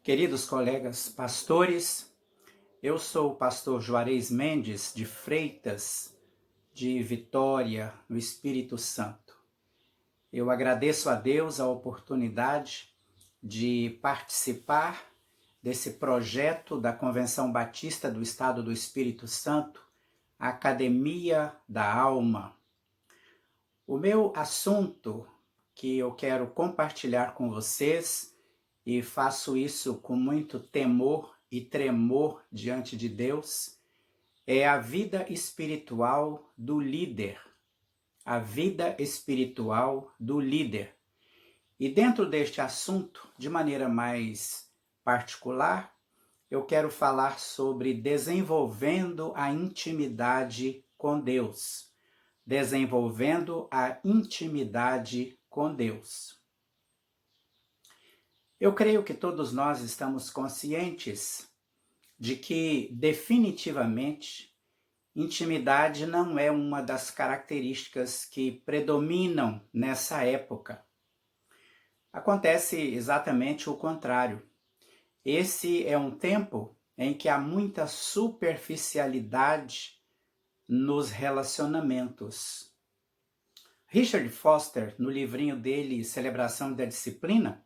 Queridos colegas pastores, eu sou o pastor Juarez Mendes de Freitas, de Vitória, no Espírito Santo. Eu agradeço a Deus a oportunidade de participar desse projeto da Convenção Batista do Estado do Espírito Santo, Academia da Alma. O meu assunto que eu quero compartilhar com vocês, e faço isso com muito temor e tremor diante de Deus, é a vida espiritual do líder. A vida espiritual do líder. E dentro deste assunto, de maneira mais particular, eu quero falar sobre desenvolvendo a intimidade com Deus. Desenvolvendo a intimidade com Deus. Eu creio que todos nós estamos conscientes de que, definitivamente, intimidade não é uma das características que predominam nessa época. Acontece exatamente o contrário. Esse é um tempo em que há muita superficialidade nos relacionamentos. Richard Foster, no livrinho dele, Celebração da Disciplina,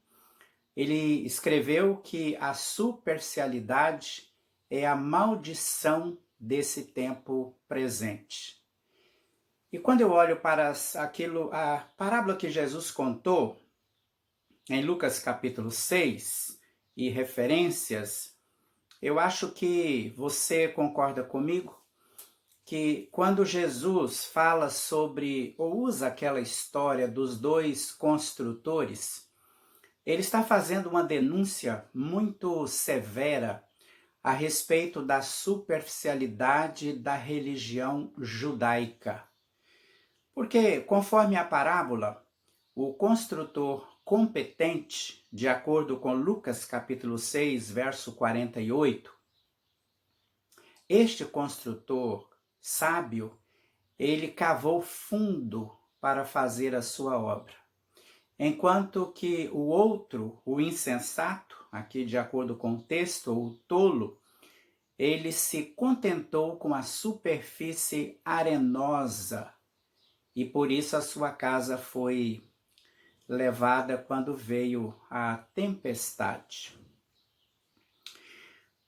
ele escreveu que a superficialidade é a maldição desse tempo presente. E quando eu olho para a parábola que Jesus contou em Lucas capítulo 6 e referências, eu acho que você concorda comigo que quando Jesus fala sobre, ou usa aquela história dos dois construtores, ele está fazendo uma denúncia muito severa a respeito da superficialidade da religião judaica. Porque, conforme a parábola, o construtor competente, de acordo com Lucas capítulo 6, verso 48, este construtor sábio, ele cavou fundo para fazer a sua obra. Enquanto que o outro, o insensato, aqui de acordo com o texto, o tolo, ele se contentou com a superfície arenosa e por isso a sua casa foi levada quando veio a tempestade.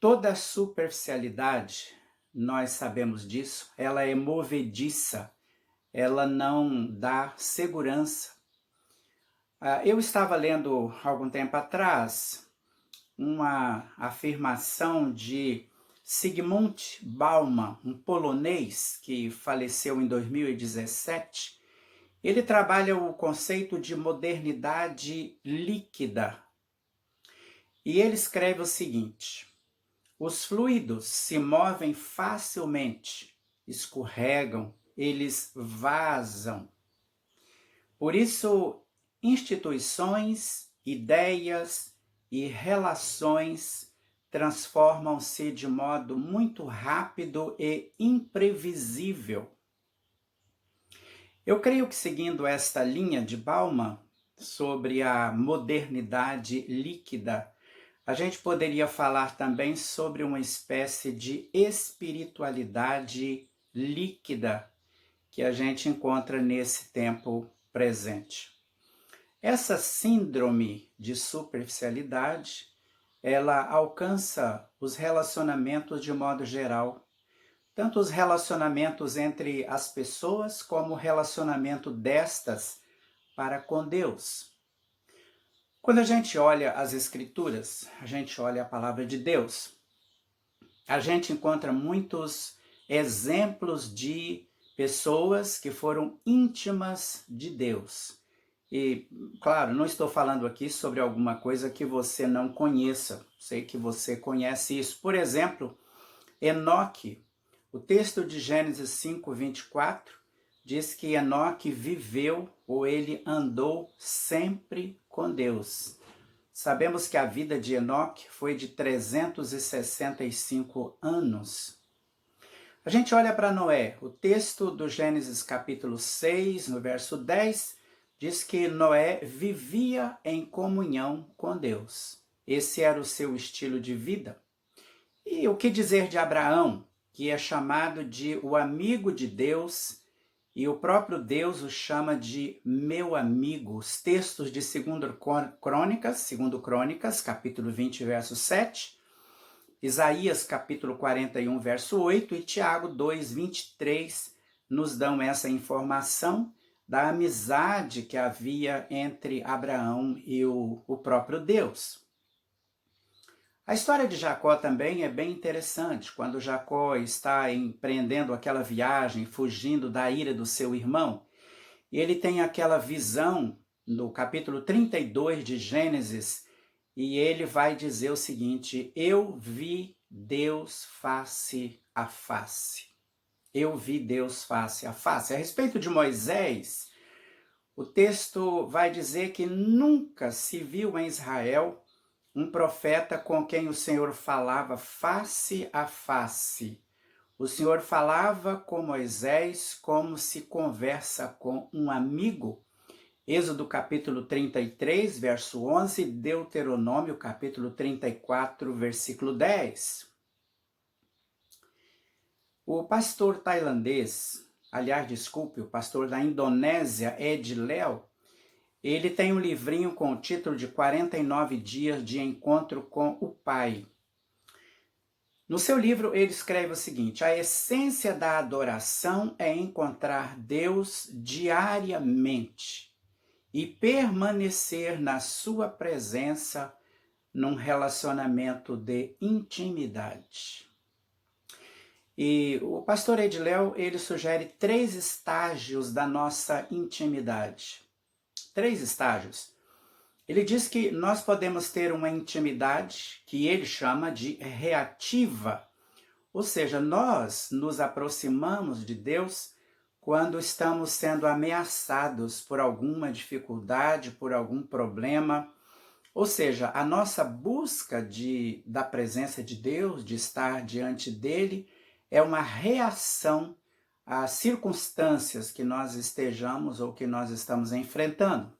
Toda superficialidade, nós sabemos disso, ela é movediça, ela não dá segurança. Eu estava lendo algum tempo atrás uma afirmação de Zygmunt Bauman, um polonês que faleceu em 2017. Ele trabalha o conceito de modernidade líquida. E ele escreve o seguinte: os fluidos se movem facilmente, escorregam, eles vazam. Por isso, instituições, ideias e relações transformam-se de modo muito rápido e imprevisível. Eu creio que, seguindo esta linha de Bauman sobre a modernidade líquida, a gente poderia falar também sobre uma espécie de espiritualidade líquida que a gente encontra nesse tempo presente. Essa síndrome de superficialidade, ela alcança os relacionamentos de modo geral, tanto os relacionamentos entre as pessoas como o relacionamento destas para com Deus. Quando a gente olha as Escrituras, a gente olha a palavra de Deus, a gente encontra muitos exemplos de pessoas que foram íntimas de Deus. E, claro, não estou falando aqui sobre alguma coisa que você não conheça. Sei que você conhece isso. Por exemplo, Enoque. O texto de Gênesis 5, 24 diz que Enoque viveu, ou ele andou sempre com Deus. Sabemos que a vida de Enoque foi de 365 anos. A gente olha para Noé. O texto do Gênesis capítulo 6, no verso 10, diz que Noé vivia em comunhão com Deus. Esse era o seu estilo de vida. E o que dizer de Abraão, que é chamado de o amigo de Deus, e o próprio Deus o chama de meu amigo? Os textos de 2 Crônicas, capítulo 20, verso 7, Isaías, capítulo 41, verso 8, e Tiago 2, 23, nos dão essa informação da amizade que havia entre Abraão e o próprio Deus. A história de Jacó também é bem interessante. Quando Jacó está empreendendo aquela viagem, fugindo da ira do seu irmão, e ele tem aquela visão no capítulo 32 de Gênesis, e ele vai dizer o seguinte: eu vi Deus face a face. Eu vi Deus face a face. A respeito de Moisés, o texto vai dizer que nunca se viu em Israel um profeta com quem o Senhor falava face a face. O Senhor falava com Moisés como se conversa com um amigo. Êxodo capítulo 33, verso 11, Deuteronômio capítulo 34, versículo 10. O pastor tailandês, o pastor da Indonésia, Ed Léo, ele tem um livrinho com o título de 49 dias de encontro com o Pai. No seu livro, ele escreve o seguinte: a essência da adoração é encontrar Deus diariamente e permanecer na sua presença num relacionamento de intimidade. E o pastor Edléo, ele sugere 3 estágios da nossa intimidade. 3 estágios. Ele diz que nós podemos ter uma intimidade que ele chama de reativa, ou seja, nós nos aproximamos de Deus quando estamos sendo ameaçados por alguma dificuldade, por algum problema, ou seja, a nossa busca da presença de Deus, de estar diante dele, é uma reação às circunstâncias que nós estejamos ou que nós estamos enfrentando.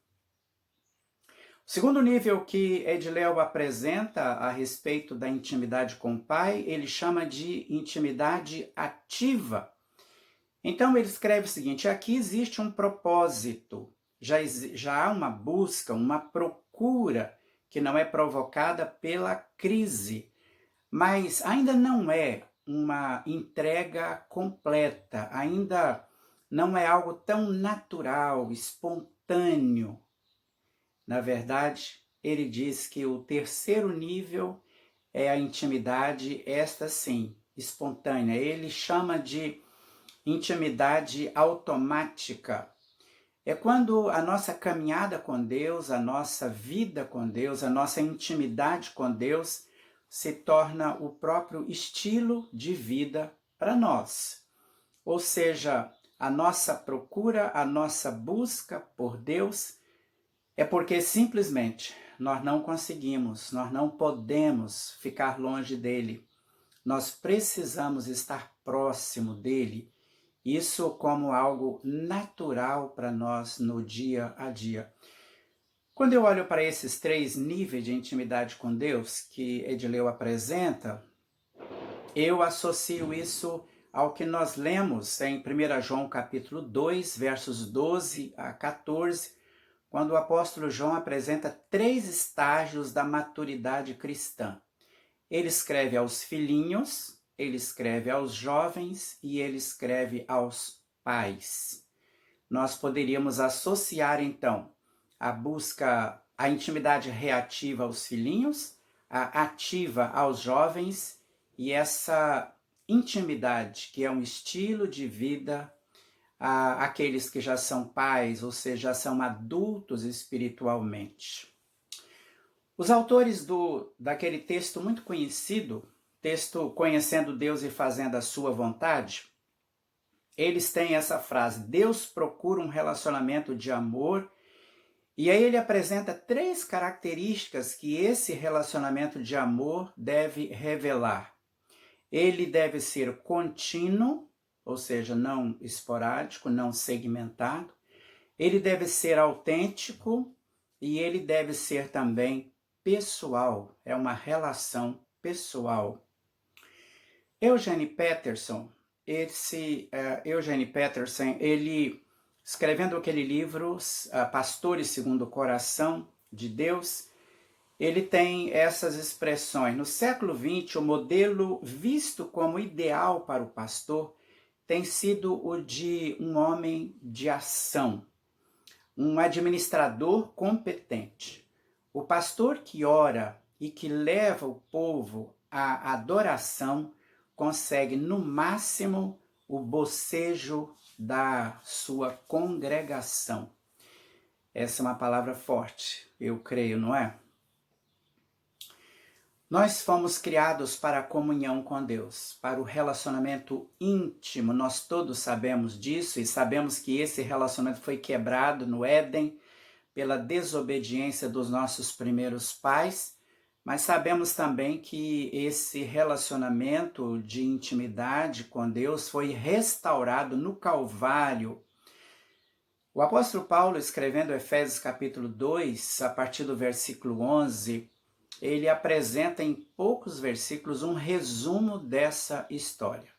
O segundo nível que Edléo apresenta a respeito da intimidade com o Pai, ele chama de intimidade ativa. Então ele escreve o seguinte: aqui existe um propósito, já há uma busca, uma procura que não é provocada pela crise, mas ainda não é uma entrega completa, ainda não é algo tão natural, espontâneo. Na verdade, ele diz que o terceiro nível é a intimidade, esta sim, espontânea. Ele chama de intimidade automática. É quando a nossa caminhada com Deus, a nossa vida com Deus, a nossa intimidade com Deus se torna o próprio estilo de vida para nós. Ou seja, a nossa procura, a nossa busca por Deus é porque simplesmente nós não conseguimos, nós não podemos ficar longe dele. Nós precisamos estar próximo dele. Isso como algo natural para nós no dia a dia. Quando eu olho para esses 3 níveis de intimidade com Deus que Edléo apresenta, eu associo isso ao que nós lemos em 1 João capítulo 2, versos 12 a 14, quando o apóstolo João apresenta 3 estágios da maturidade cristã. Ele escreve aos filhinhos, ele escreve aos jovens e ele escreve aos pais. Nós poderíamos associar, então, a intimidade reativa aos filhinhos, a ativa aos jovens e essa intimidade, que é um estilo de vida, àqueles que já são pais, ou seja, já são adultos espiritualmente. Os autores daquele texto muito conhecido, texto Conhecendo Deus e Fazendo a Sua Vontade, eles têm essa frase: Deus procura um relacionamento de amor, e aí ele apresenta 3 características que esse relacionamento de amor deve revelar. Ele deve ser contínuo, ou seja, não esporádico, não segmentado. Ele deve ser autêntico e ele deve ser também pessoal, é uma relação pessoal. Eugene Peterson, Eugene Peterson, ele escrevendo aquele livro, Pastores segundo o Coração de Deus, ele tem essas expressões. No século XX, o modelo visto como ideal para o pastor tem sido o de um homem de ação, um administrador competente. O pastor que ora e que leva o povo à adoração consegue, no máximo, o bocejo da sua congregação. Essa é uma palavra forte, eu creio, não é? Nós fomos criados para a comunhão com Deus, para o relacionamento íntimo. Nós todos sabemos disso e sabemos que esse relacionamento foi quebrado no Éden pela desobediência dos nossos primeiros pais, mas sabemos também que esse relacionamento de intimidade com Deus foi restaurado no Calvário. O apóstolo Paulo, escrevendo Efésios capítulo 2, a partir do versículo 11, ele apresenta em poucos versículos um resumo dessa história.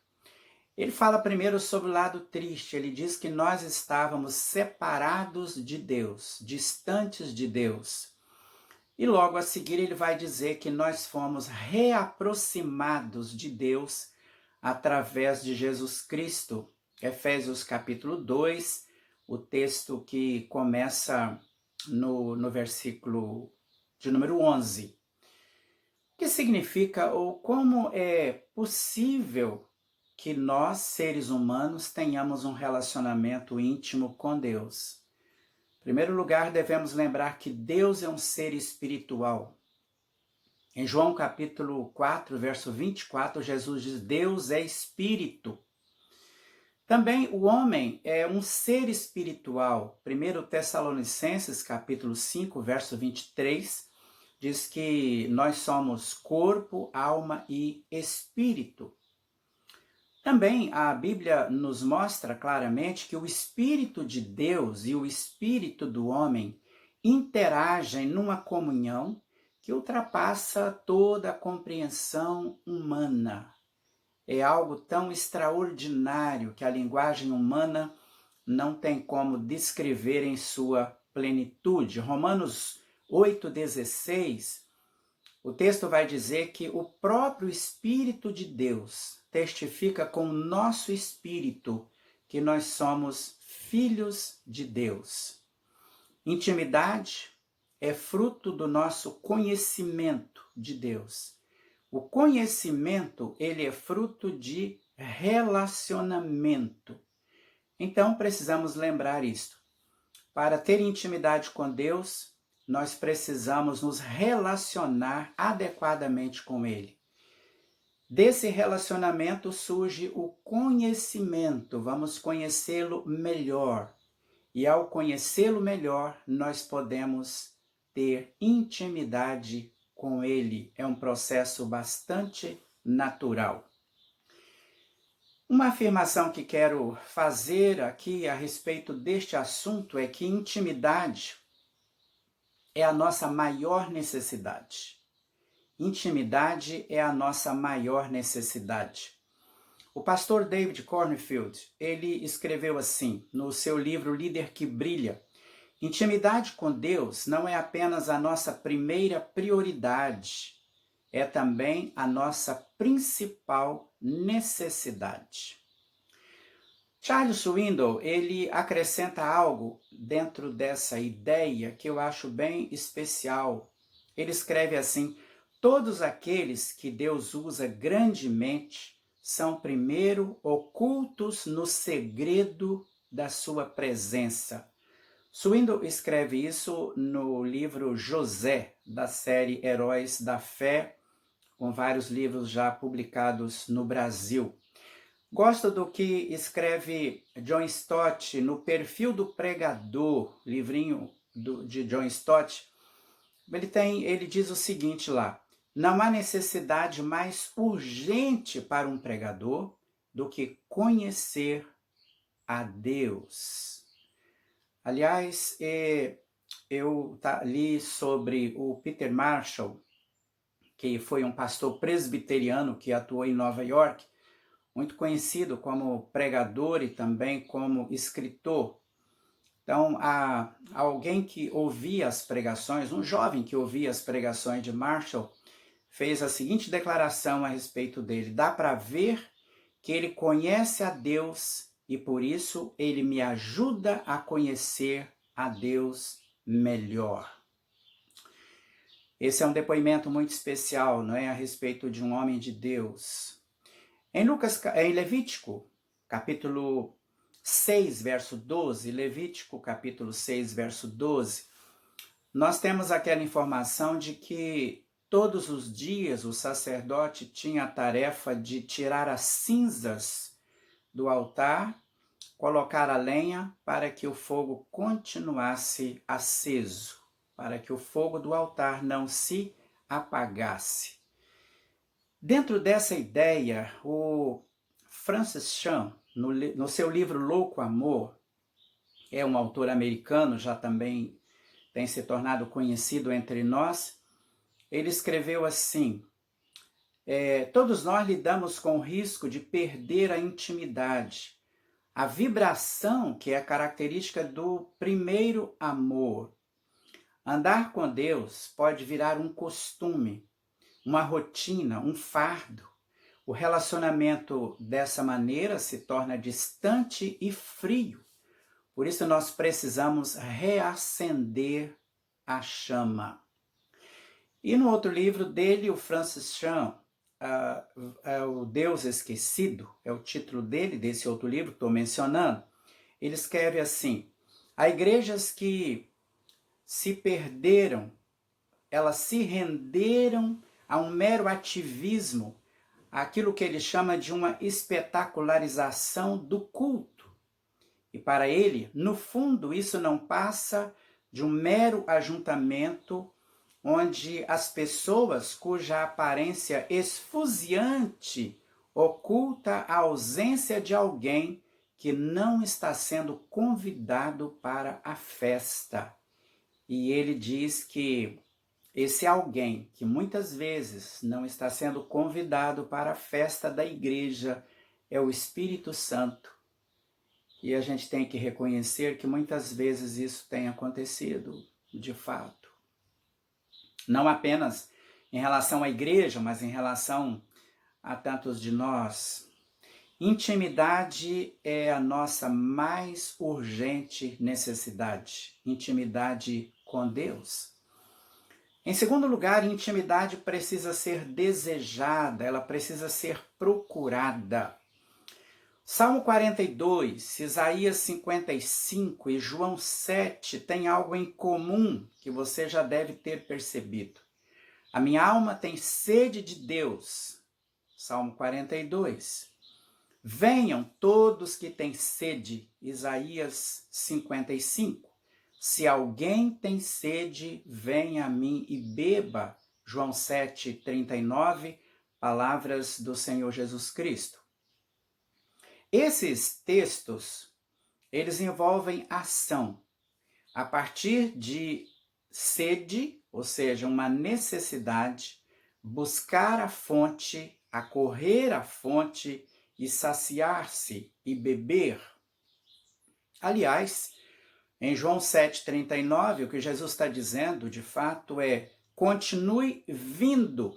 Ele fala primeiro sobre o lado triste, ele diz que nós estávamos separados de Deus, distantes de Deus. E logo a seguir ele vai dizer que nós fomos reaproximados de Deus através de Jesus Cristo. Efésios capítulo 2, o texto que começa no versículo de número 11. O que significa ou como é possível que nós, seres humanos, tenhamos um relacionamento íntimo com Deus? Em primeiro lugar, devemos lembrar que Deus é um ser espiritual. Em João capítulo 4, verso 24, Jesus diz: Deus é espírito. Também o homem é um ser espiritual. 1 Tessalonicenses capítulo 5, verso 23, diz que nós somos corpo, alma e espírito. Também a Bíblia nos mostra claramente que o Espírito de Deus e o Espírito do homem interagem numa comunhão que ultrapassa toda a compreensão humana. É algo tão extraordinário que a linguagem humana não tem como descrever em sua plenitude. Romanos 8,16, o texto vai dizer que o próprio Espírito de Deus testifica com o nosso espírito que nós somos filhos de Deus. Intimidade é fruto do nosso conhecimento de Deus. O conhecimento, ele é fruto de relacionamento. Então, precisamos lembrar isto. Para ter intimidade com Deus, nós precisamos nos relacionar adequadamente com Ele. Desse relacionamento surge o conhecimento, vamos conhecê-lo melhor. E ao conhecê-lo melhor, nós podemos ter intimidade com Ele. É um processo bastante natural. Uma afirmação que quero fazer aqui a respeito deste assunto é que intimidade é a nossa maior necessidade. Intimidade é a nossa maior necessidade. O pastor David Cornfield, ele escreveu assim, no seu livro Líder que Brilha: intimidade com Deus não é apenas a nossa primeira prioridade, é também a nossa principal necessidade. Charles Swindoll, ele acrescenta algo dentro dessa ideia que eu acho bem especial. Ele escreve assim: todos aqueles que Deus usa grandemente são primeiro ocultos no segredo da sua presença. Swindoll escreve isso no livro José, da série Heróis da Fé, com vários livros já publicados no Brasil. Gosto do que escreve John Stott no Perfil do Pregador, livrinho de John Stott. Ele diz o seguinte lá: não há necessidade mais urgente para um pregador do que conhecer a Deus. Aliás, eu li sobre o Peter Marshall, que foi um pastor presbiteriano que atuou em Nova York, muito conhecido como pregador e também como escritor. Então, alguém que ouvia as pregações, um jovem que ouvia as pregações de Marshall, fez a seguinte declaração a respeito dele: dá para ver que ele conhece a Deus e por isso ele me ajuda a conhecer a Deus melhor. Esse é um depoimento muito especial, não é, a respeito de um homem de Deus. Em Levítico, capítulo 6, verso 12, Levítico, capítulo 6, verso 12, nós temos aquela informação de que todos os dias o sacerdote tinha a tarefa de tirar as cinzas do altar, colocar a lenha para que o fogo continuasse aceso, para que o fogo do altar não se apagasse. Dentro dessa ideia, o Francis Chan, no seu livro Louco Amor, é um autor americano, já também tem se tornado conhecido entre nós, ele escreveu assim: todos nós lidamos com o risco de perder a intimidade, a vibração que é característica do primeiro amor. Andar com Deus pode virar um costume, uma rotina, um fardo. O relacionamento dessa maneira se torna distante e frio. Por isso nós precisamos reacender a chama. E no outro livro dele, o Francis Chan, O Deus Esquecido, é o título dele, desse outro livro que estou mencionando, ele escreve assim: há igrejas que se perderam, elas se renderam a um mero ativismo, aquilo que ele chama de uma espetacularização do culto. E para ele, no fundo, isso não passa de um mero ajuntamento onde as pessoas cuja aparência esfuziante oculta a ausência de alguém que não está sendo convidado para a festa. E ele diz que esse alguém que muitas vezes não está sendo convidado para a festa da igreja é o Espírito Santo. E a gente tem que reconhecer que muitas vezes isso tem acontecido, de fato. Não apenas em relação à igreja, mas em relação a tantos de nós. Intimidade é a nossa mais urgente necessidade. Intimidade com Deus. Em segundo lugar, intimidade precisa ser desejada, ela precisa ser procurada. Salmo 42, Isaías 55 e João 7 têm algo em comum que você já deve ter percebido. A minha alma tem sede de Deus. Salmo 42. Venham todos que têm sede. Isaías 55. Se alguém tem sede, venha a mim e beba. João 7, 39, palavras do Senhor Jesus Cristo. Esses textos, eles envolvem ação. A partir de sede, ou seja, uma necessidade, buscar a fonte, acorrer à fonte e saciar-se e beber. Aliás, em João 7,39, o que Jesus está dizendo, de fato, é: continue vindo.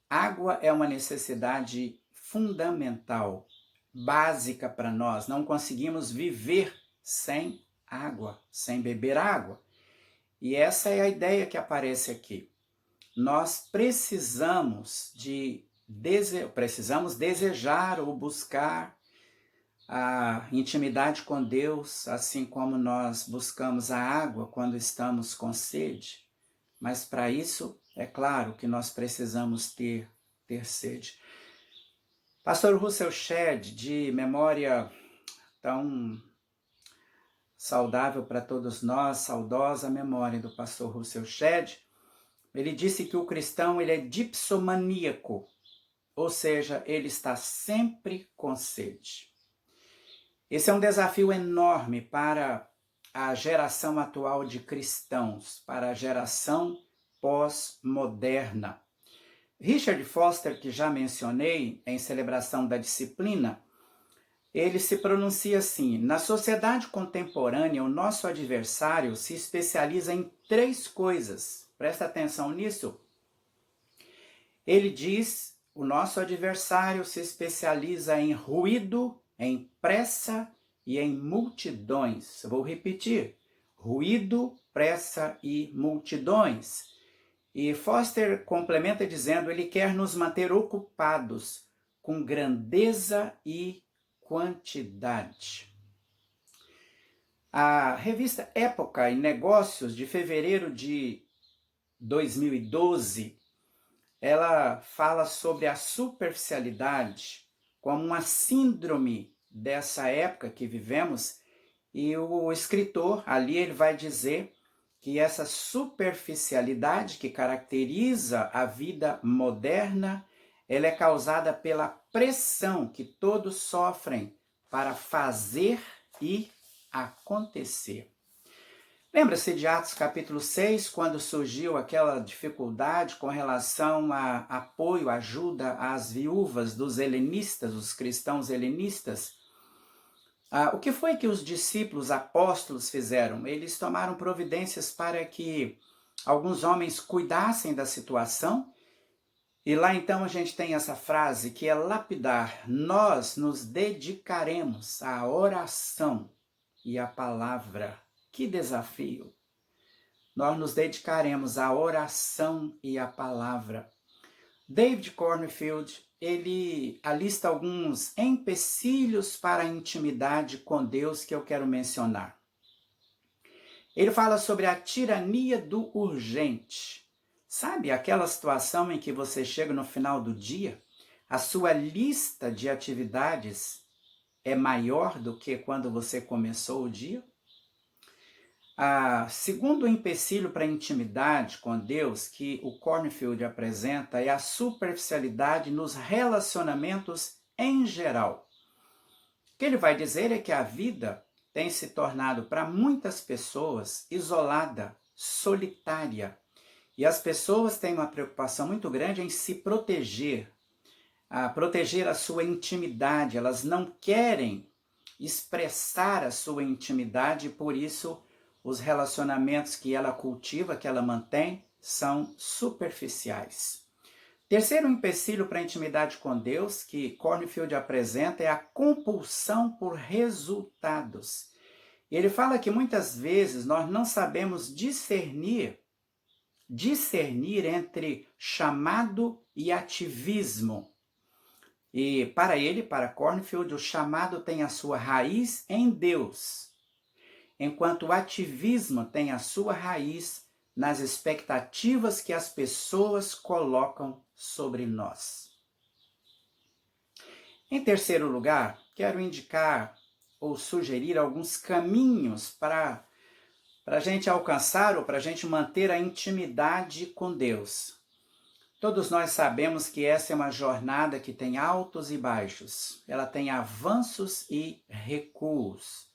Água é uma necessidade fundamental, básica para nós. Não conseguimos viver sem água, sem beber água. E essa é a ideia que aparece aqui. Nós precisamos desejar ou buscar a intimidade com Deus, assim como nós buscamos a água quando estamos com sede. Mas para isso, é claro que nós precisamos ter sede. Pastor Russell Shedd, de memória tão saudável para todos nós, saudosa memória do pastor Russell Shedd, ele disse que o cristão ele é dipsomaníaco, ou seja, ele está sempre com sede. Esse é um desafio enorme para a geração atual de cristãos, para a geração pós-moderna. Richard Foster, que já mencionei em Celebração da Disciplina, ele se pronuncia assim: na sociedade contemporânea, o nosso adversário se especializa em 3 coisas. Presta atenção nisso. Ele diz: o nosso adversário se especializa em ruído, em pressa e em multidões. Vou repetir: ruído, pressa e multidões. E Foster complementa dizendo: ele quer nos manter ocupados com grandeza e quantidade. A revista Época e Negócios, de fevereiro de 2012, ela fala sobre a superficialidade como uma síndrome dessa época que vivemos, e o escritor ali ele vai dizer que essa superficialidade que caracteriza a vida moderna, ela é causada pela pressão que todos sofrem para fazer e acontecer. Lembra-se de Atos capítulo 6, quando surgiu aquela dificuldade com relação a apoio, ajuda às viúvas dos helenistas, os cristãos helenistas? O que foi que os discípulos apóstolos fizeram? Eles tomaram providências para que alguns homens cuidassem da situação. E lá então a gente tem essa frase que é lapidar: nós nos dedicaremos à oração e à palavra. Que desafio! Nós nos dedicaremos à oração e à palavra. David Cornfield, ele alista alguns empecilhos para a intimidade com Deus que eu quero mencionar. Ele fala sobre a tirania do urgente. Sabe aquela situação em que você chega no final do dia, a sua lista de atividades é maior do que quando você começou o dia? Segundo empecilho para a intimidade com Deus que o Cornfield apresenta é a superficialidade nos relacionamentos em geral. O que ele vai dizer é que a vida tem se tornado para muitas pessoas isolada, solitária. E as pessoas têm uma preocupação muito grande em se proteger, proteger a sua intimidade. Elas não querem expressar a sua intimidade e por isso os relacionamentos que ela cultiva, que ela mantém, são superficiais. Terceiro empecilho para a intimidade com Deus que Cornfield apresenta é a compulsão por resultados. Ele fala que muitas vezes nós não sabemos discernir entre chamado e ativismo. E para ele, para Cornfield, o chamado tem a sua raiz em Deus, enquanto o ativismo tem a sua raiz nas expectativas que as pessoas colocam sobre nós. Em terceiro lugar, quero indicar ou sugerir alguns caminhos para a gente alcançar ou para a gente manter a intimidade com Deus. Todos nós sabemos que essa é uma jornada que tem altos e baixos, ela tem avanços e recuos.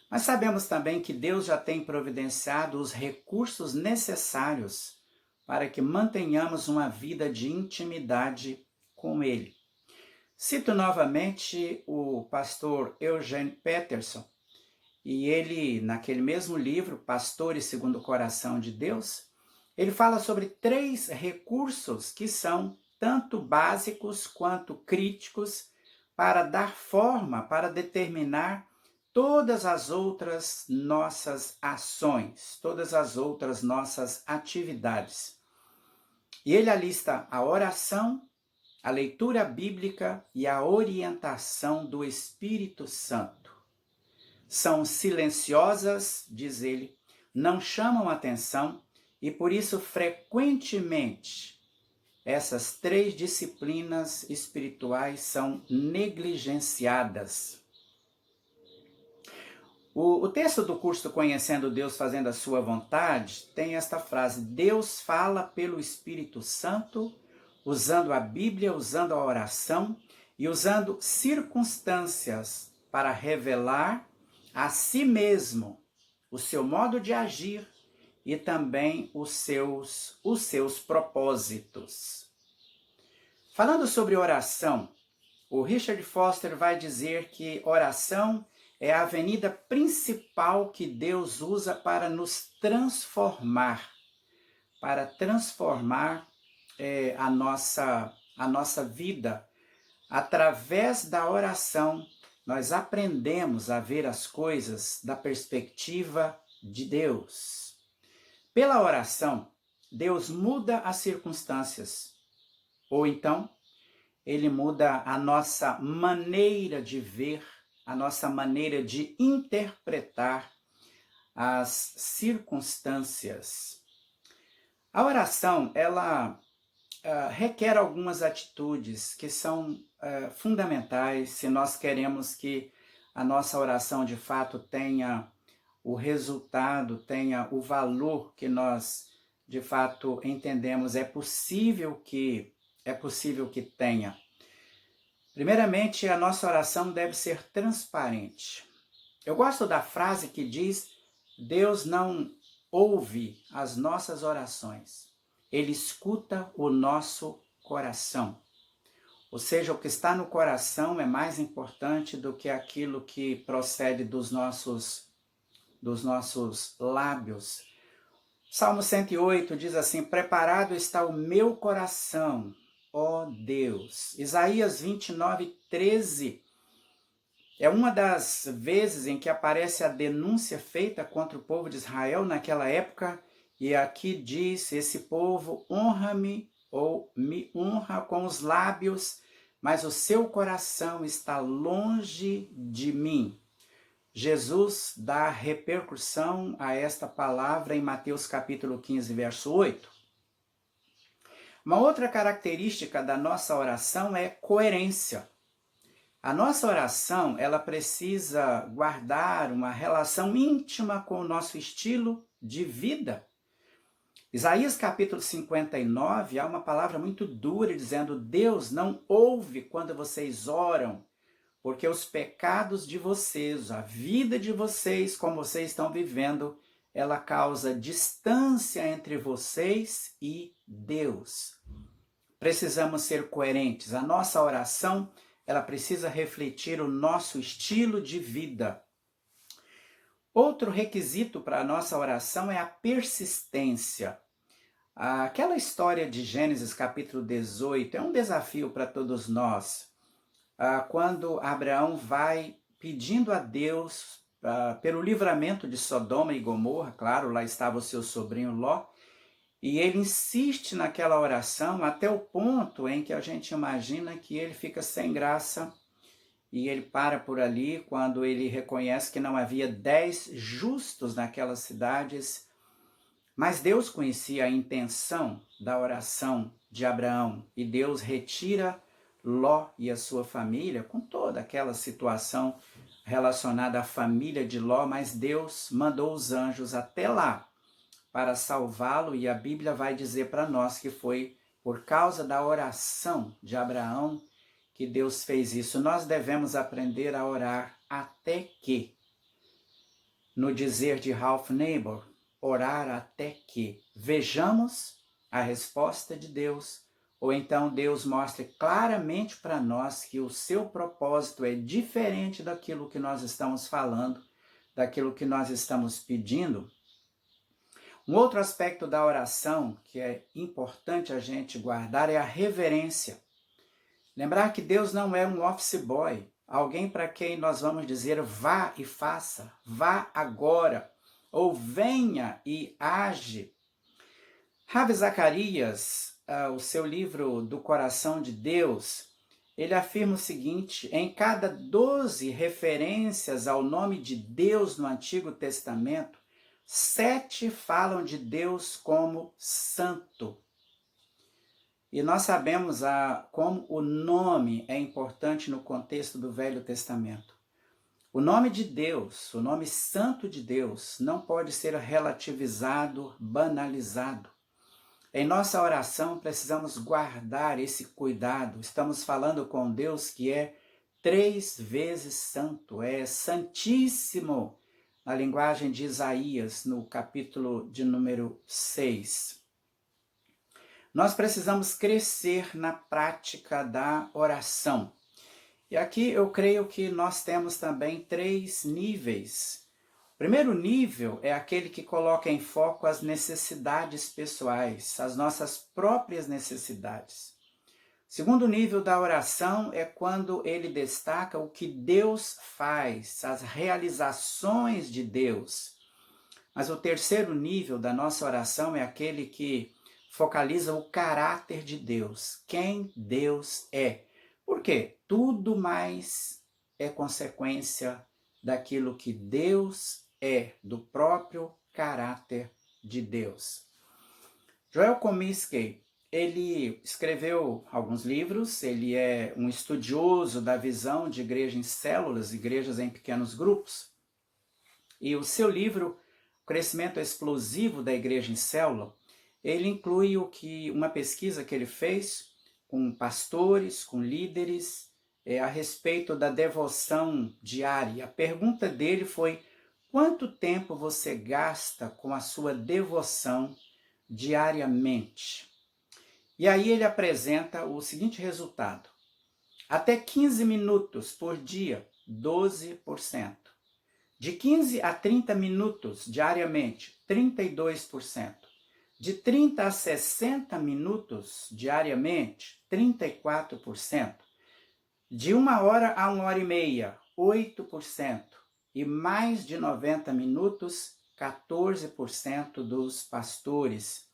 Mas sabemos também que Deus já tem providenciado os recursos necessários para que mantenhamos uma vida de intimidade com Ele. Cito novamente o pastor Eugene Peterson, e ele, naquele mesmo livro, Pastores segundo o Coração de Deus, ele fala sobre 3 recursos que são tanto básicos quanto críticos para dar forma, para determinar todas as outras nossas ações, todas as outras nossas atividades. E ele alista a oração, a leitura bíblica e a orientação do Espírito Santo. São silenciosas, diz ele, não chamam atenção e por isso frequentemente essas 3 disciplinas espirituais são negligenciadas. O texto do curso Conhecendo Deus Fazendo a Sua Vontade tem esta frase: Deus fala pelo Espírito Santo, usando a Bíblia, usando a oração e usando circunstâncias para revelar a si mesmo o seu modo de agir e também os seus propósitos. Falando sobre oração, o Richard Foster vai dizer que oração é a avenida principal que Deus usa para nos transformar, a nossa vida. Através da oração, nós aprendemos a ver as coisas da perspectiva de Deus. Pela oração, Deus muda as circunstâncias, ou então, Ele muda a nossa maneira de ver, a nossa maneira de interpretar as circunstâncias. A oração, ela requer algumas atitudes que são fundamentais se nós queremos que a nossa oração de fato tenha o resultado, tenha o valor que nós de fato entendemos é possível que tenha. Primeiramente, a nossa oração deve ser transparente. Eu gosto da frase que diz: Deus não ouve as nossas orações, Ele escuta o nosso coração. Ou seja, o que está no coração é mais importante do que aquilo que procede dos nossos lábios. Salmo 108 diz assim: preparado está o meu coração, ó Deus. Isaías 29:13 é uma das vezes em que aparece a denúncia feita contra o povo de Israel naquela época, e aqui diz: esse povo honra-me ou me honra com os lábios, mas o seu coração está longe de mim. Jesus dá repercussão a esta palavra em Mateus capítulo 15, verso 8. Uma outra característica da nossa oração é coerência. A nossa oração, ela precisa guardar uma relação íntima com o nosso estilo de vida. Isaías capítulo 59, há uma palavra muito dura dizendo: Deus não ouve quando vocês oram, porque os pecados de vocês, a vida de vocês, como vocês estão vivendo, ela causa distância entre vocês e Deus. Precisamos ser coerentes. A nossa oração, ela precisa refletir o nosso estilo de vida. Outro requisito para a nossa oração é a persistência. Aquela história de Gênesis capítulo 18 é um desafio para todos nós. Quando Abraão vai pedindo a Deus pelo livramento de Sodoma e Gomorra, claro, lá estava o seu sobrinho Ló, e ele insiste naquela oração até o ponto em que a gente imagina que ele fica sem graça e ele para por ali quando ele reconhece que não havia 10 justos naquelas cidades. Mas Deus conhecia a intenção da oração de Abraão e Deus retira Ló e a sua família, com toda aquela situação relacionada à família de Ló, mas Deus mandou os anjos até lá para salvá-lo, e a Bíblia vai dizer para nós que foi por causa da oração de Abraão que Deus fez isso. Nós devemos aprender a orar até que, no dizer de Ralph Niebuhr, orar até que vejamos a resposta de Deus, ou então Deus mostre claramente para nós que o seu propósito é diferente daquilo que nós estamos falando, daquilo que nós estamos pedindo. Um outro aspecto da oração que é importante a gente guardar é a reverência. Lembrar que Deus não é um office boy, alguém para quem nós vamos dizer vá e faça, vá agora, ou venha e age. Ravi Zacarias, o seu livro Do Coração de Deus, ele afirma o seguinte: em cada 12 referências ao nome de Deus no Antigo Testamento, 7 falam de Deus como santo. E nós sabemos como o nome é importante no contexto do Velho Testamento. O nome de Deus, o nome santo de Deus, não pode ser relativizado, banalizado. Em nossa oração, precisamos guardar esse cuidado. Estamos falando com Deus que é 3 vezes santo, é santíssimo. na linguagem de Isaías, no capítulo de número 6. Nós precisamos crescer na prática da oração. E aqui eu creio que nós temos também 3 níveis. O primeiro nível é aquele que coloca em foco as necessidades pessoais, as nossas próprias necessidades. O segundo nível da oração é quando ele destaca o que Deus faz, as realizações de Deus. Mas o terceiro nível da nossa oração é aquele que focaliza o caráter de Deus, quem Deus é. Por quê? Tudo mais é consequência daquilo que Deus é, do próprio caráter de Deus. Joel Comiskey, ele escreveu alguns livros, ele é um estudioso da visão de igreja em células, igrejas em pequenos grupos. E o seu livro, O Crescimento Explosivo da Igreja em Célula, ele inclui uma pesquisa que ele fez com pastores, com líderes, a respeito da devoção diária. A pergunta dele foi: quanto tempo você gasta com a sua devoção diariamente? E aí ele apresenta o seguinte resultado: até 15 minutos por dia, 12%. De 15 a 30 minutos diariamente, 32%. De 30 a 60 minutos diariamente, 34%. De 1 hora a 1 hora e meia, 8%. E mais de 90 minutos, 14% dos pastores.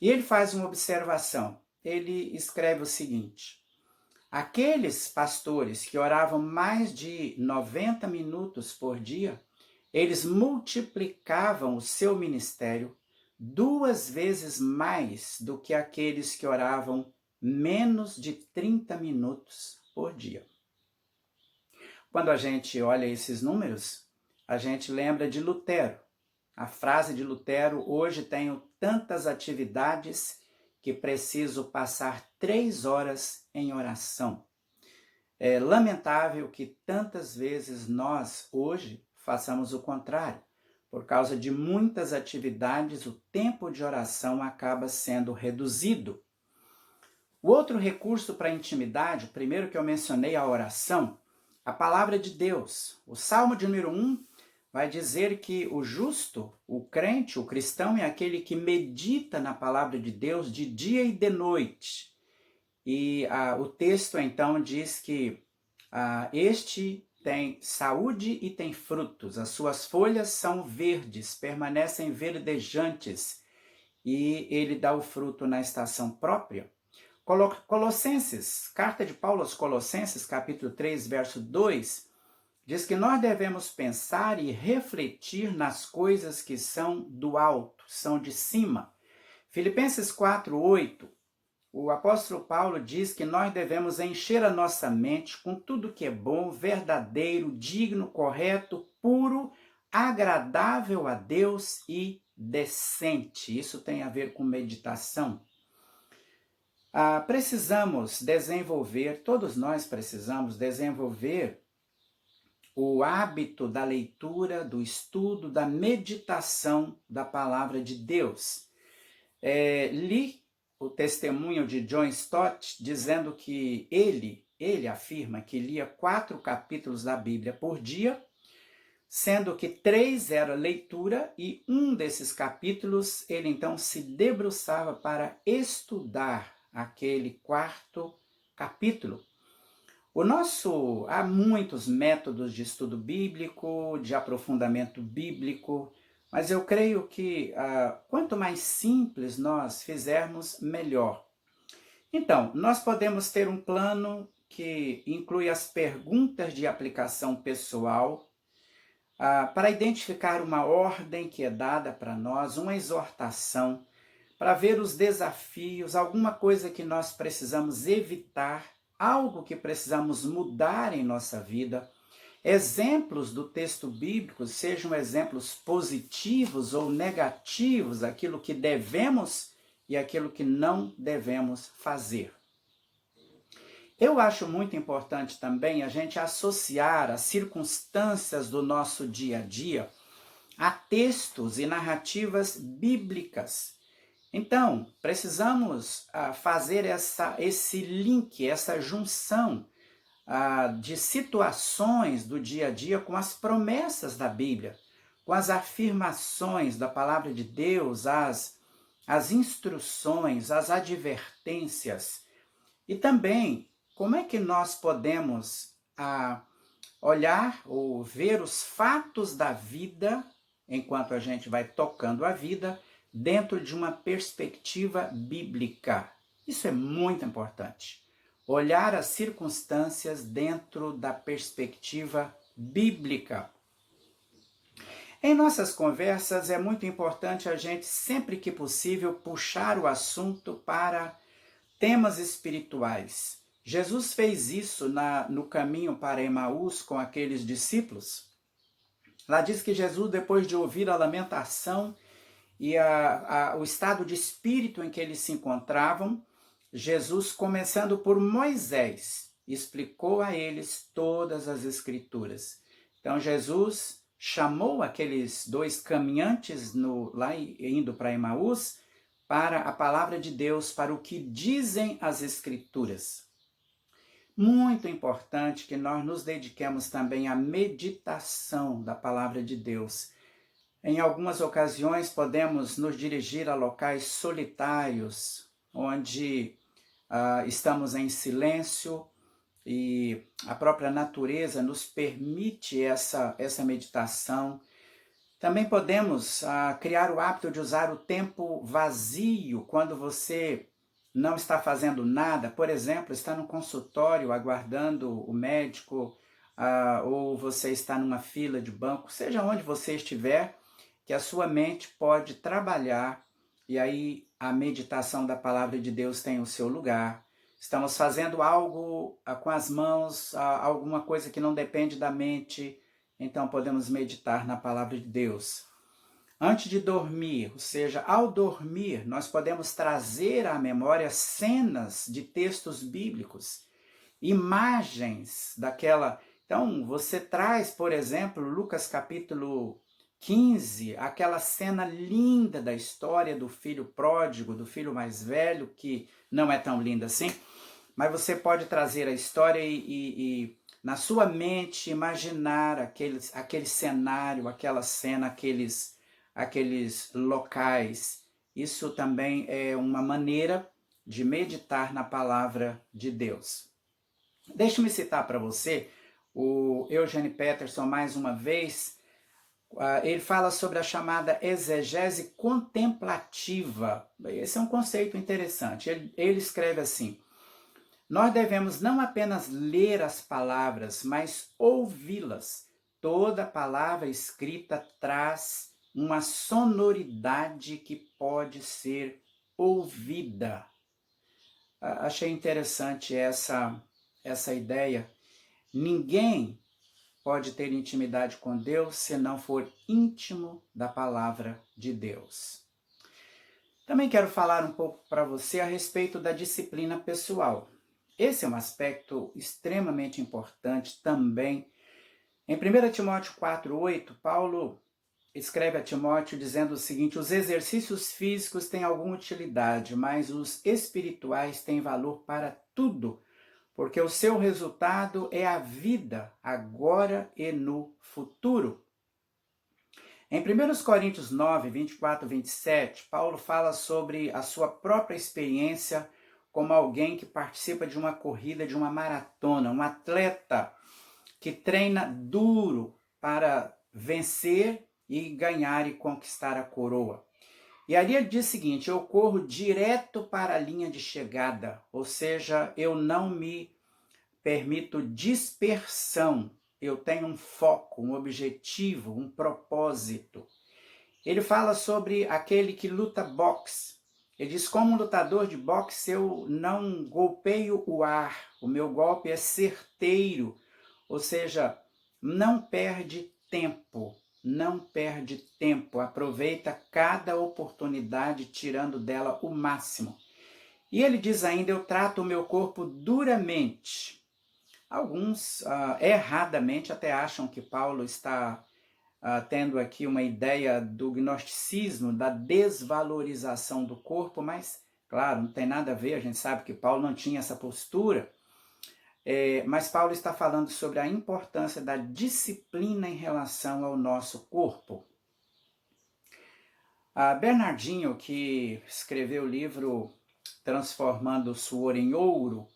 E ele faz uma observação. Ele escreve o seguinte: aqueles pastores que oravam mais de 90 minutos por dia, eles multiplicavam o seu ministério 2 vezes mais do que aqueles que oravam menos de 30 minutos por dia. Quando a gente olha esses números, a gente lembra de Lutero. A frase de Lutero: hoje tenho tantas atividades que preciso passar 3 horas em oração. É lamentável que tantas vezes nós, hoje, façamos o contrário. Por causa de muitas atividades, o tempo de oração acaba sendo reduzido. O outro recurso para a intimidade, o primeiro que eu mencionei, a oração, a palavra de Deus. O Salmo de número 1 vai dizer que o justo, o crente, o cristão é aquele que medita na palavra de Deus de dia e de noite. E o texto então diz que este tem saúde e tem frutos, as suas folhas são verdes, permanecem verdejantes, e ele dá o fruto na estação própria. Colossenses, carta de Paulo aos Colossenses, capítulo 3, verso 2, diz que nós devemos pensar e refletir nas coisas que são do alto, são de cima. Filipenses 4, 8, o apóstolo Paulo diz que nós devemos encher a nossa mente com tudo que é bom, verdadeiro, digno, correto, puro, agradável a Deus e decente. Isso tem a ver com meditação. Precisamos desenvolver, todos nós precisamos desenvolver o hábito da leitura, do estudo, da meditação da palavra de Deus. Li o testemunho de John Stott dizendo que ele afirma que lia 4 capítulos da Bíblia por dia, sendo que 3 era leitura e um desses capítulos ele então se debruçava para estudar aquele 4º capítulo. Há muitos métodos de estudo bíblico, de aprofundamento bíblico, mas eu creio que quanto mais simples nós fizermos, melhor. Então, nós podemos ter um plano que inclui as perguntas de aplicação pessoal, para identificar uma ordem que é dada para nós, uma exortação, para ver os desafios, alguma coisa que nós precisamos evitar, algo que precisamos mudar em nossa vida. Exemplos do texto bíblico, sejam exemplos positivos ou negativos, aquilo que devemos e aquilo que não devemos fazer. Eu acho muito importante também a gente associar as circunstâncias do nosso dia a dia a textos e narrativas bíblicas. Então, precisamos fazer esse link, essa junção de situações do dia a dia com as promessas da Bíblia, com as afirmações da palavra de Deus, as instruções, as advertências. E também, como é que nós podemos olhar ou ver os fatos da vida, enquanto a gente vai tocando a vida, dentro de uma perspectiva bíblica. Isso é muito importante. Olhar as circunstâncias dentro da perspectiva bíblica. Em nossas conversas é muito importante a gente, sempre que possível, puxar o assunto para temas espirituais. Jesus fez isso no caminho para Emaús com aqueles discípulos. Lá diz que Jesus, depois de ouvir a lamentação e o estado de espírito em que eles se encontravam, Jesus, começando por Moisés, explicou a eles todas as Escrituras. Então Jesus chamou aqueles dois caminhantes lá indo para Emaús para a palavra de Deus, para o que dizem as Escrituras. Muito importante que nós nos dediquemos também à meditação da palavra de Deus. Em algumas ocasiões podemos nos dirigir a locais solitários, onde estamos em silêncio e a própria natureza nos permite essa meditação. Também podemos criar o hábito de usar o tempo vazio quando você não está fazendo nada. Por exemplo, está no consultório aguardando o médico, ou você está numa fila de banco, seja onde você estiver, que a sua mente pode trabalhar, e aí a meditação da palavra de Deus tem o seu lugar. Estamos fazendo algo com as mãos, alguma coisa que não depende da mente, então podemos meditar na palavra de Deus. Antes de dormir, ou seja, ao dormir, nós podemos trazer à memória cenas de textos bíblicos, imagens daquela. Então, você traz, por exemplo, Lucas capítulo 15, aquela cena linda da história do filho pródigo, do filho mais velho, que não é tão linda assim, mas você pode trazer a história e na sua mente imaginar aquele cenário, aquela cena, aqueles locais. Isso também é uma maneira de meditar na palavra de Deus. Deixe-me citar para você o Eugene Peterson mais uma vez. Ele fala sobre a chamada exegese contemplativa. Esse é um conceito interessante. Ele escreve assim: nós devemos não apenas ler as palavras, mas ouvi-las. Toda palavra escrita traz uma sonoridade que pode ser ouvida. Achei interessante essa ideia. Ninguém pode ter intimidade com Deus se não for íntimo da palavra de Deus. Também quero falar um pouco para você a respeito da disciplina pessoal. Esse é um aspecto extremamente importante também. Em 1 Timóteo 4,8, Paulo escreve a Timóteo dizendo o seguinte: os exercícios físicos têm alguma utilidade, mas os espirituais têm valor para tudo, porque o seu resultado é a vida, agora e no futuro. Em 1 Coríntios 9, 24 e 27, Paulo fala sobre a sua própria experiência como alguém que participa de uma corrida, de uma maratona, um atleta que treina duro para vencer e ganhar e conquistar a coroa. E ali ele diz o seguinte: eu corro direto para a linha de chegada, ou seja, eu não me permito dispersão, eu tenho um foco, um objetivo, um propósito. Ele fala sobre aquele que luta boxe. Ele diz: como um lutador de boxe, eu não golpeio o ar, o meu golpe é certeiro, ou seja, não perde tempo, aproveita cada oportunidade tirando dela o máximo. E ele diz ainda: eu trato o meu corpo duramente. Alguns erradamente até acham que Paulo está tendo aqui uma ideia do gnosticismo, da desvalorização do corpo, mas, claro, não tem nada a ver, a gente sabe que Paulo não tinha essa postura, mas Paulo está falando sobre a importância da disciplina em relação ao nosso corpo. Bernardinho, que escreveu o livro Transformando o Suor em Ouro,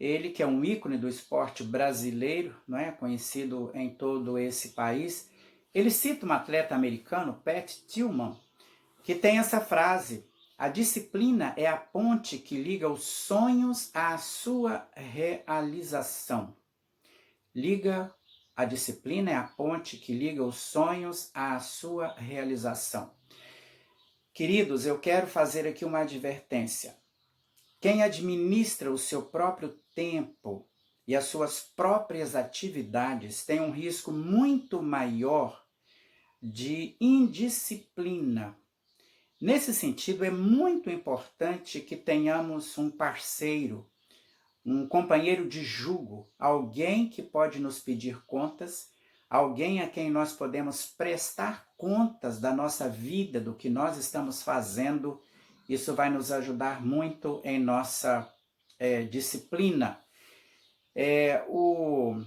ele que é um ícone do esporte brasileiro, não é, conhecido em todo esse país, ele cita um atleta americano, Pat Tillman, que tem essa frase: a disciplina é a ponte que liga os sonhos à sua realização. A disciplina é a ponte que liga os sonhos à sua realização. Queridos, eu quero fazer aqui uma advertência. Quem administra o seu próprio tempo e as suas próprias atividades tem um risco muito maior de indisciplina. Nesse sentido, é muito importante que tenhamos um parceiro, um companheiro de jugo, alguém que pode nos pedir contas, alguém a quem nós podemos prestar contas da nossa vida, do que nós estamos fazendo. Isso vai nos ajudar muito em nossa disciplina. O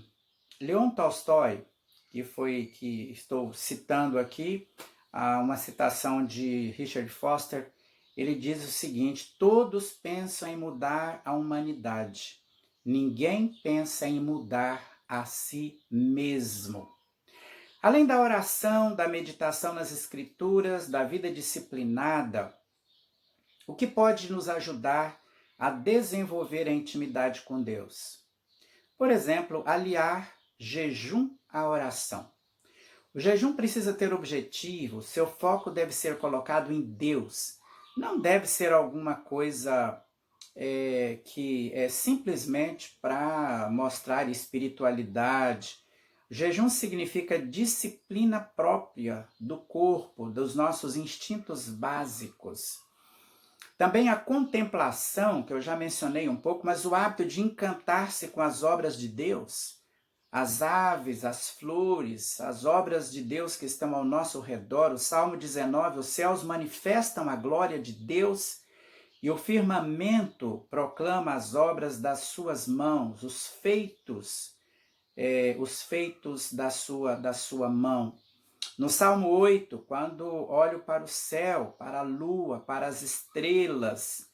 Leon Tolstói, que estou citando aqui, uma citação de Richard Foster, ele diz o seguinte: todos pensam em mudar a humanidade, ninguém pensa em mudar a si mesmo. Além da oração, da meditação nas escrituras, da vida disciplinada, o que pode nos ajudar a desenvolver a intimidade com Deus? Por exemplo, aliar jejum à oração. O jejum precisa ter objetivo, seu foco deve ser colocado em Deus. Não deve ser alguma coisa que é simplesmente para mostrar espiritualidade. O jejum significa disciplina própria do corpo, dos nossos instintos básicos. Também a contemplação, que eu já mencionei um pouco, mas o hábito de encantar-se com as obras de Deus, as aves, as flores, as obras de Deus que estão ao nosso redor. O Salmo 19, os céus manifestam a glória de Deus e o firmamento proclama as obras das suas mãos, os feitos da sua mão. No Salmo 8, quando olho para o céu, para a lua, para as estrelas,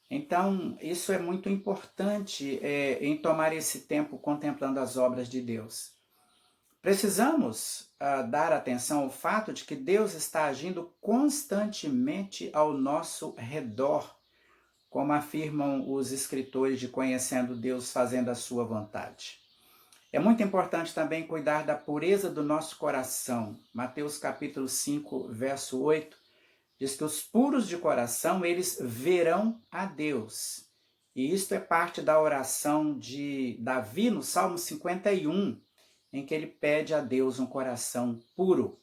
então isso é muito importante em tomar esse tempo contemplando as obras de Deus. Precisamos dar atenção ao fato de que Deus está agindo constantemente ao nosso redor, como afirmam os escritores de Conhecendo Deus, fazendo a sua vontade. É muito importante também cuidar da pureza do nosso coração. Mateus capítulo 5, verso 8, diz que os puros de coração, eles verão a Deus. E isto é parte da oração de Davi no Salmo 51, em que ele pede a Deus um coração puro.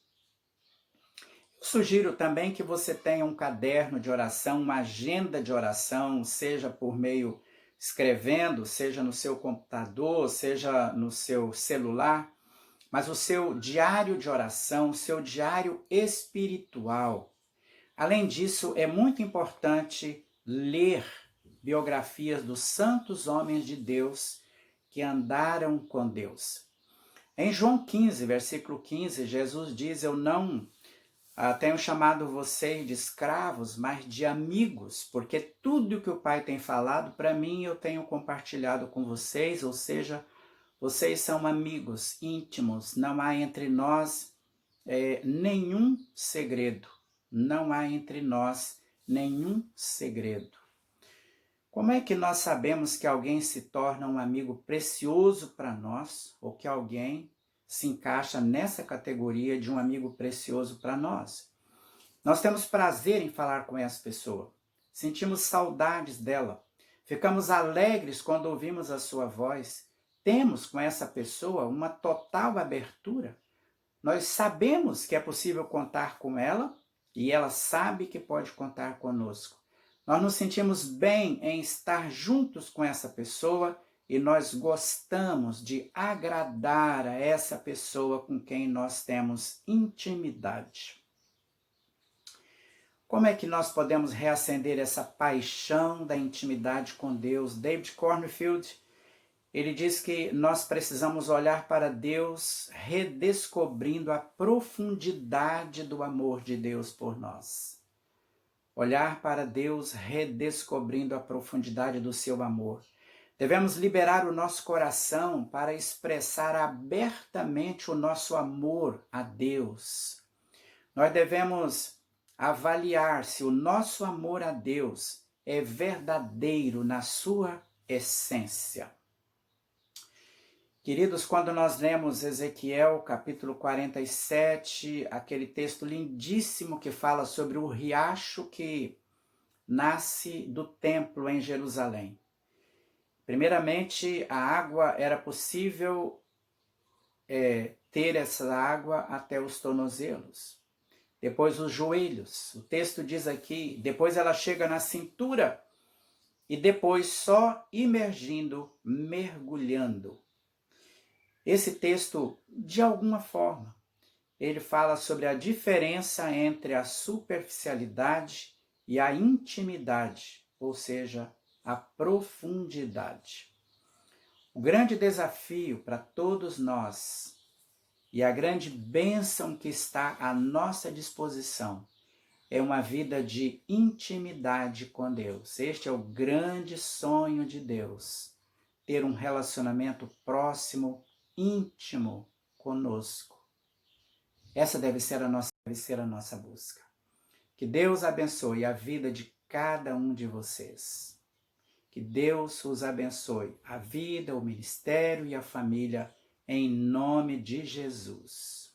Eu sugiro também que você tenha um caderno de oração, uma agenda de oração, seja por meio escrevendo, seja no seu computador, seja no seu celular, mas o seu diário de oração, o seu diário espiritual. Além disso, é muito importante ler biografias dos santos homens de Deus que andaram com Deus. Em João 15, versículo 15, Jesus diz: eu não tenho chamado vocês de escravos, mas de amigos, porque tudo que o Pai tem falado para mim eu tenho compartilhado com vocês, ou seja, vocês são amigos íntimos, não há entre nós nenhum segredo, não há entre nós nenhum segredo. Como é que nós sabemos que alguém se torna um amigo precioso para nós, ou que alguém se encaixa nessa categoria de um amigo precioso para nós? Nós temos prazer em falar com essa pessoa, sentimos saudades dela, ficamos alegres quando ouvimos a sua voz, temos com essa pessoa uma total abertura. Nós sabemos que é possível contar com ela e ela sabe que pode contar conosco. Nós nos sentimos bem em estar juntos com essa pessoa e nós gostamos de agradar a essa pessoa com quem nós temos intimidade. Como é que nós podemos reacender essa paixão da intimidade com Deus? David Cornfield, ele diz que nós precisamos olhar para Deus redescobrindo a profundidade do amor de Deus por nós. Olhar para Deus redescobrindo a profundidade do seu amor. Devemos liberar o nosso coração para expressar abertamente o nosso amor a Deus. Nós devemos avaliar se o nosso amor a Deus é verdadeiro na sua essência. Queridos, quando nós lemos Ezequiel, capítulo 47, aquele texto lindíssimo que fala sobre o riacho que nasce do templo em Jerusalém. Primeiramente, a água era possível ter essa água até os tornozelos. Depois os joelhos. O texto diz aqui, depois ela chega na cintura e depois só imergindo, mergulhando. Esse texto, de alguma forma, ele fala sobre a diferença entre a superficialidade e a intimidade, ou seja, a profundidade. O grande desafio para todos nós e a grande bênção que está à nossa disposição é uma vida de intimidade com Deus. Este é o grande sonho de Deus, ter um relacionamento próximo, íntimo conosco. Essa deve ser a nossa busca. Que Deus abençoe a vida de cada um de vocês. Que Deus os abençoe a vida, o ministério e a família, em nome de Jesus.